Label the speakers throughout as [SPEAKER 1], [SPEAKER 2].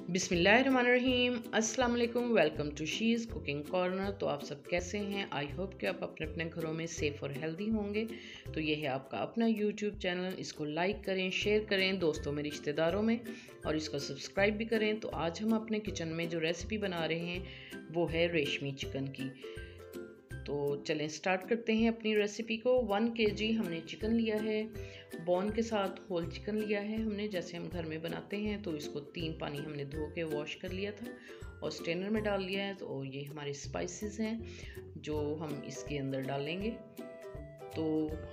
[SPEAKER 1] बिस्मिल्लाहिर्रहमानिर्रहीम। अस्सलाम वालेकुम। Welcome to she's cooking corner. तो आप सब कैसे हैं? आई होप कि आप अपने अपने घरों में सेफ़ और हेल्दी होंगे। तो ये है आपका अपना यूट्यूब चैनल, इसको लाइक करें, शेयर करें दोस्तों में, रिश्तेदारों में, और इसको सब्सक्राइब भी करें। तो आज हम अपने किचन में जो रेसिपी बना रहे हैं वो है रेशमी चिकन की। तो चलें स्टार्ट करते हैं अपनी रेसिपी को। 1 kg हमने चिकन लिया है, बोन के साथ होल चिकन लिया है हमने, जैसे हम घर में बनाते हैं। तो इसको 3 पानी हमने धो के वॉश कर लिया था और स्ट्रेनर में डाल लिया है। तो ये हमारे स्पाइसेस हैं जो हम इसके अंदर डालेंगे। तो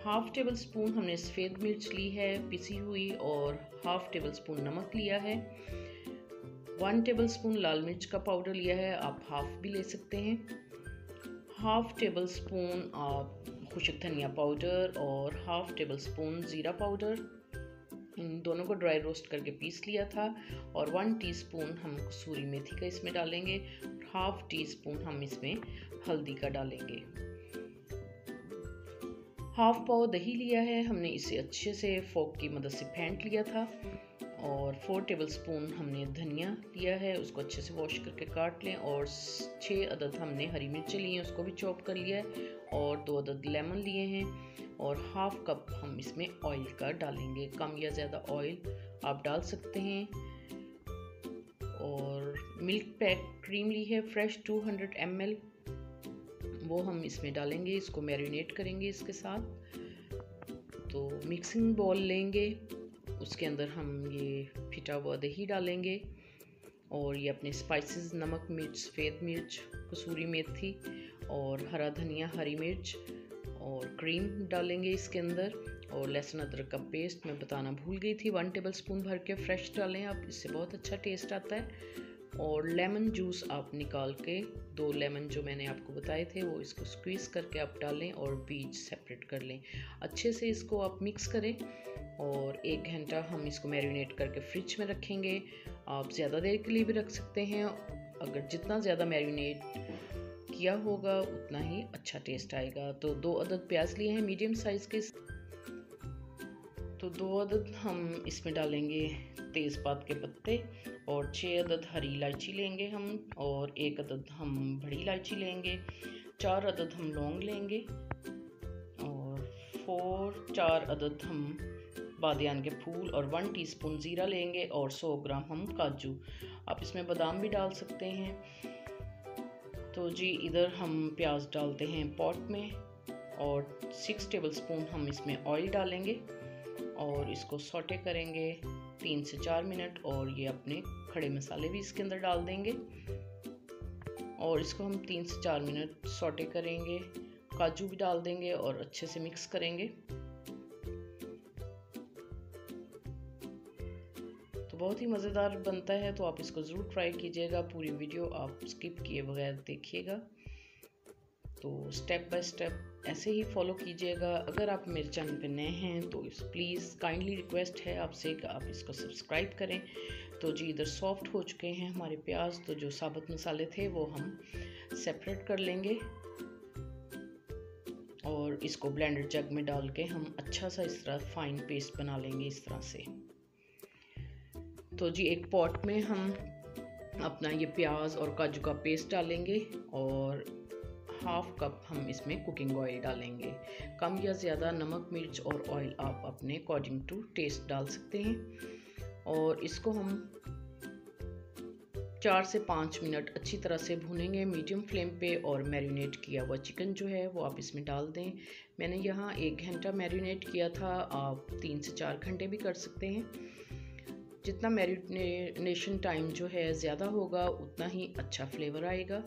[SPEAKER 1] 1/2 टेबल स्पून हमने सफ़ेद मिर्च ली है पिसी हुई, और 1/2 टेबल स्पून नमक लिया है। 1 टेबल स्पून लाल मिर्च का पाउडर लिया है, आप हाफ भी ले सकते हैं। 1/2 टेबल स्पून खुशक धनिया पाउडर और 1/2 टेबल स्पून ज़ीरा पाउडर, इन दोनों को ड्राई रोस्ट करके पीस लिया था। और 1 टीस्पून हम कसूरी मेथी का इसमें डालेंगे, 1/2 टीस्पून हम इसमें हल्दी का डालेंगे। 1/2 पाव दही लिया है हमने, इसे अच्छे से फोक की मदद से फेंट लिया था। और 4 टेबल स्पून हमने धनिया लिया है, उसको अच्छे से वॉश करके काट लें। और 6 अदद हमने हरी मिर्चें ली हैं, उसको भी चॉप कर लिया है। और 2 अदद लेमन लिए हैं। और 1/2 कप हम इसमें ऑयल का डालेंगे, कम या ज़्यादा ऑयल आप डाल सकते हैं। और मिल्क पैक क्रीम ली है फ्रेश 200 ml, वो हम इसमें डालेंगे, इसको मैरिनेट करेंगे इसके साथ। तो मिक्सिंग बाउल लेंगे, उसके अंदर हम ये फिटा हुआ दही डालेंगे और ये अपने स्पाइसेस नमक, मिर्च, सफ़ेद मिर्च, कसूरी मेथी और हरा धनिया, हरी मिर्च और क्रीम डालेंगे इसके अंदर। और लहसुन अदरक का पेस्ट मैं बताना भूल गई थी, 1 टेबल स्पून भर के फ्रेश डालें आप, इससे बहुत अच्छा टेस्ट आता है। और लेमन जूस आप निकाल के, 2 लेमन जो मैंने आपको बताए थे वो इसको स्क्वीज़ करके आप डालें और बीज सेपरेट कर लें। अच्छे से इसको आप मिक्स करें और 1 घंटा हम इसको मैरिनेट करके फ्रिज में रखेंगे। आप ज़्यादा देर के लिए भी रख सकते हैं, अगर जितना ज़्यादा मैरिनेट किया होगा उतना ही अच्छा टेस्ट आएगा। तो 2 अदद प्याज लिए हैं मीडियम साइज़ के, तो 2 अदद हम इसमें डालेंगे तेज़पात के पत्ते। और 6 अदद हरी इलायची लेंगे हम, और 1 अदद हम बड़ी इलायची लेंगे। 4 अदद हम लौंग लेंगे, और 4 अदद हम बादियान के फूल, और 1 टीस्पून ज़ीरा लेंगे, और 100 ग्राम हम काजू, आप इसमें बादाम भी डाल सकते हैं। तो जी इधर हम प्याज डालते हैं पॉट में, और 6 टेबल स्पून हम इसमें ऑयल डालेंगे और इसको सौटे करेंगे 3 से 4 मिनट। और ये अपने खड़े मसाले भी इसके अंदर डाल देंगे और इसको हम 3 से 4 मिनट सौटे करेंगे। काजू भी डाल देंगे और अच्छे से मिक्स करेंगे। तो बहुत ही मज़ेदार बनता है, तो आप इसको ज़रूर ट्राई कीजिएगा। पूरी वीडियो आप स्किप किए बगैर देखिएगा। तो स्टेप बाय स्टेप ऐसे ही फॉलो कीजिएगा। अगर आप मेरे चैनल पे नए हैं तो प्लीज़ काइंडली रिक्वेस्ट है आपसे कि आप इसको सब्सक्राइब करें। तो जी इधर सॉफ्ट हो चुके हैं हमारे प्याज, तो जो साबुत मसाले थे वो हम सेपरेट कर लेंगे और इसको ब्लेंडर जग में डाल के हम अच्छा सा इस तरह फाइन पेस्ट बना लेंगे इस तरह से। तो जी एक पॉट में हम अपना ये प्याज और काजू का पेस्ट डालेंगे और 1/2 कप हम इसमें कुकिंग ऑयल डालेंगे। कम या ज़्यादा नमक, मिर्च और ऑयल आप अपने अकॉर्डिंग टू टेस्ट डाल सकते हैं। और इसको हम 4 से 5 मिनट अच्छी तरह से भूनेंगे मीडियम फ्लेम पे। और मैरिनेट किया हुआ चिकन जो है वो आप इसमें डाल दें। मैंने यहाँ 1 घंटा मैरिनेट किया था, आप 3 से 4 घंटे भी कर सकते हैं। जितना मैरिनेशन टाइम जो है ज़्यादा होगा उतना ही अच्छा फ्लेवर आएगा।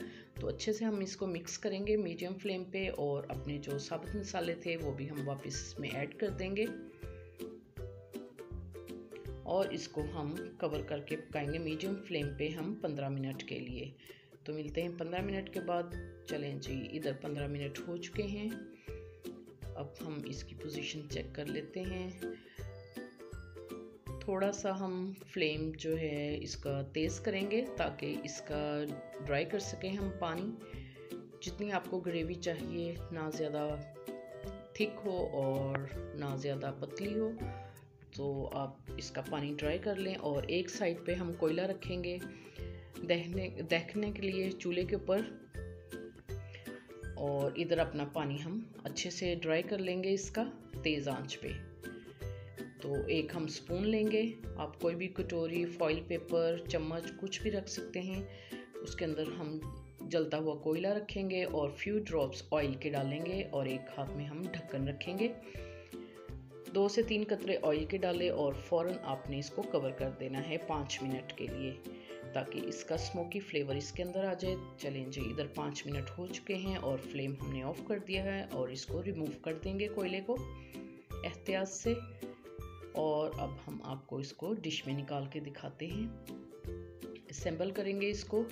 [SPEAKER 1] तो अच्छे से हम इसको मिक्स करेंगे मीडियम फ्लेम पे, और अपने जो साबुत मसाले थे वो भी हम वापस इसमें ऐड कर देंगे और इसको हम कवर करके पकाएंगे मीडियम फ्लेम पे हम 15 मिनट के लिए। तो मिलते हैं 15 मिनट के बाद। चलें जी इधर 15 मिनट हो चुके हैं, अब हम इसकी पोजीशन चेक कर लेते हैं। थोड़ा सा हम फ्लेम जो है इसका तेज़ करेंगे ताकि इसका ड्राई कर सकें हम पानी। जितनी आपको ग्रेवी चाहिए, ना ज़्यादा थिक हो और ना ज़्यादा पतली हो, तो आप इसका पानी ड्राई कर लें और एक साइड पे हम कोयला रखेंगे दहने के लिए चूल्हे के ऊपर, और इधर अपना पानी हम अच्छे से ड्राई कर लेंगे इसका तेज़ आंच पे। तो एक हम स्पून लेंगे, आप कोई भी कटोरी, फॉइल पेपर, चम्मच कुछ भी रख सकते हैं। उसके अंदर हम जलता हुआ कोयला रखेंगे और फ्यू ड्रॉप्स ऑयल के डालेंगे और एक हाथ में हम ढक्कन रखेंगे। 2 से 3 कतरे ऑयल के डालें और फ़ौरन आपने इसको कवर कर देना है 5 मिनट के लिए, ताकि इसका स्मोकी फ्लेवर इसके अंदर आ जाए। चलें जी, इधर 5 मिनट हो चुके हैं और फ्लेम हमने ऑफ कर दिया है और इसको रिमूव कर देंगे कोयले को एहतियात से। और अब हम आपको इसको डिश में निकाल के दिखाते हैं, असेंबल करेंगे इसको।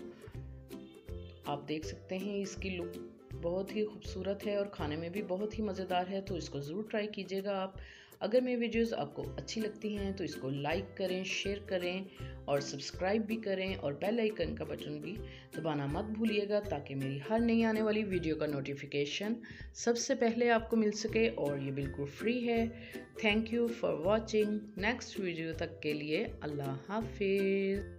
[SPEAKER 1] आप देख सकते हैं इसकी लुक बहुत ही खूबसूरत है और खाने में भी बहुत ही मज़ेदार है, तो इसको ज़रूर ट्राई कीजिएगा आप। अगर मेरी वीडियोस आपको अच्छी लगती हैं तो इसको लाइक करें, शेयर करें और सब्सक्राइब भी करें और बेल आइकन का बटन भी दबाना मत भूलिएगा, ताकि मेरी हर नई आने वाली वीडियो का नोटिफिकेशन सबसे पहले आपको मिल सके, और ये बिल्कुल फ्री है। Thank you for watching. Next video तक के लिए अल्लाह हाफिज़।